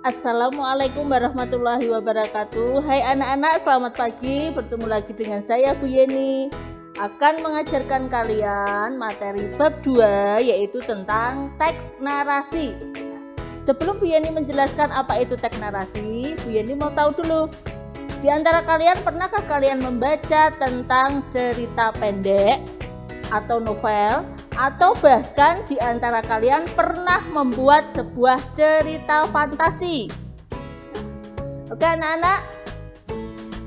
Assalamualaikum warahmatullahi wabarakatuh. Hai anak-anak, selamat pagi. Bertemu lagi dengan saya Bu Yeni. Akan mengajarkan kalian materi bab 2, yaitu tentang teks narasi. Sebelum Bu Yeni menjelaskan apa itu teks narasi, Bu Yeni mau tahu dulu, di antara kalian pernahkah kalian membaca tentang cerita pendek atau novel, atau bahkan di antara kalian pernah membuat sebuah cerita fantasi? Oke anak-anak,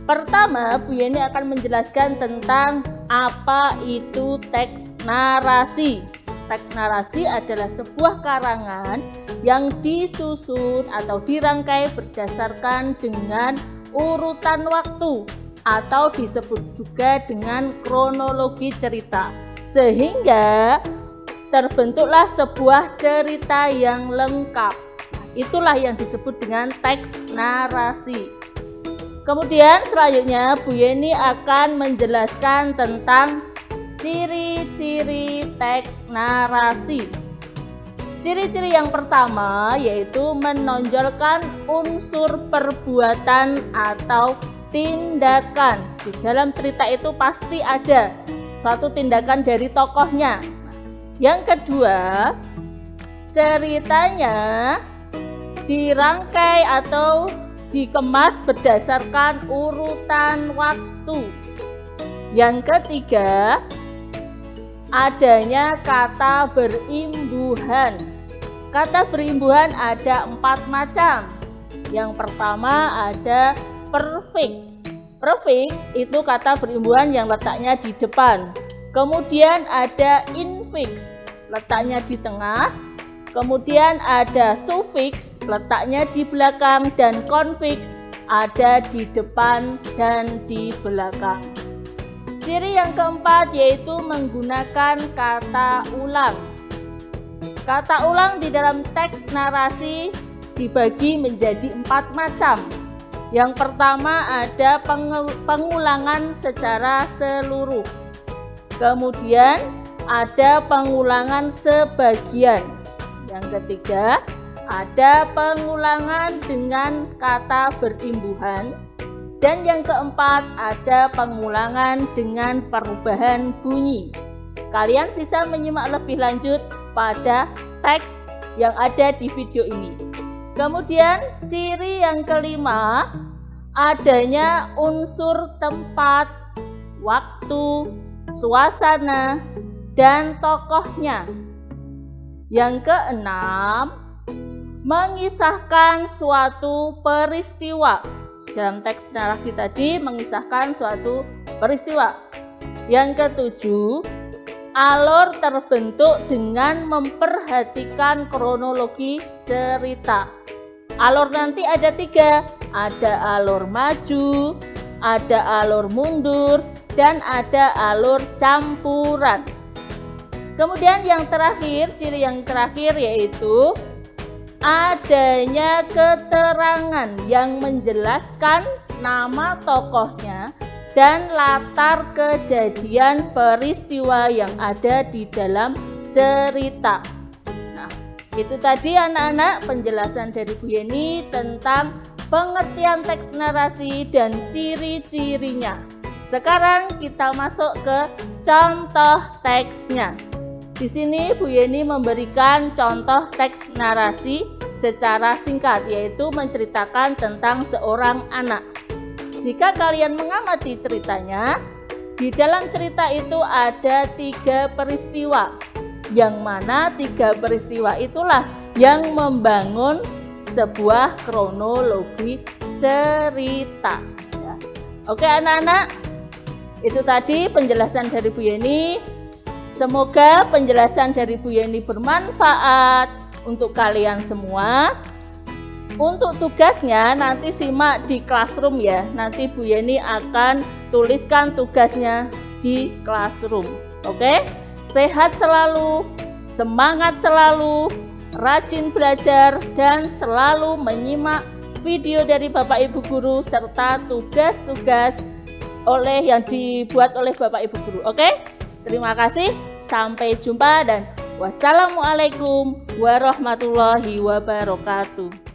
pertama Bu Yeni akan menjelaskan tentang apa itu teks narasi. Teks narasi adalah sebuah karangan yang disusun atau dirangkai berdasarkan dengan urutan waktu atau disebut juga dengan kronologi cerita, sehingga terbentuklah sebuah cerita yang lengkap. Itulah yang disebut dengan teks narasi. Kemudian selanjutnya Bu Yeni akan menjelaskan tentang ciri-ciri teks narasi. Ciri-ciri yang pertama yaitu menonjolkan unsur perbuatan atau tindakan. Di dalam cerita itu pasti ada suatu tindakan dari tokohnya. Yang kedua, ceritanya dirangkai atau dikemas berdasarkan urutan waktu. Yang ketiga, adanya kata berimbuhan. Kata berimbuhan ada 4 macam. Yang pertama ada prefix. Prefix itu kata berimbuhan yang letaknya di depan. Kemudian ada infix, letaknya di tengah. Kemudian ada suffix, letaknya di belakang. Dan konfiks, ada di depan dan di belakang. Ciri yang keempat yaitu menggunakan kata ulang. Kata ulang di dalam teks narasi dibagi menjadi 4 macam. Yang pertama ada pengulangan secara seluruh. Kemudian ada pengulangan sebagian. Yang ketiga ada pengulangan dengan kata berimbuhan. Dan yang keempat ada pengulangan dengan perubahan bunyi. Kalian bisa menyimak lebih lanjut pada teks yang ada di video ini. Kemudian ciri yang kelima, adanya unsur tempat, waktu, suasana, dan tokohnya. Yang keenam, mengisahkan suatu peristiwa. Dalam teks narasi tadi mengisahkan suatu peristiwa. Yang ketujuh, alur terbentuk dengan memperhatikan kronologi cerita. Alur nanti ada 3, ada alur maju, ada alur mundur, dan ada alur campuran. Kemudian yang terakhir, ciri yang terakhir yaitu adanya keterangan yang menjelaskan nama tokohnya dan latar kejadian peristiwa yang ada di dalam cerita. Nah, itu tadi anak-anak penjelasan dari Bu Yeni tentang pengertian teks narasi dan ciri-cirinya. Sekarang kita masuk ke contoh teksnya. Di sini Bu Yeni memberikan contoh teks narasi secara singkat, yaitu menceritakan tentang seorang anak. Jika kalian mengamati ceritanya, di dalam cerita itu ada 3 peristiwa, yang mana 3 peristiwa itulah yang membangun sebuah kronologi cerita. Oke anak-anak, itu tadi penjelasan dari Bu Yeni. Semoga penjelasan dari Bu Yeni bermanfaat untuk kalian semua. Untuk tugasnya nanti simak di classroom ya. Nanti Bu Yeni akan tuliskan tugasnya di classroom. Oke? Sehat selalu, semangat selalu, rajin belajar, dan selalu menyimak video dari Bapak Ibu Guru serta tugas-tugas yang dibuat oleh Bapak Ibu guru. Oke? Terima kasih. Sampai jumpa dan wassalamualaikum warahmatullahi wabarakatuh.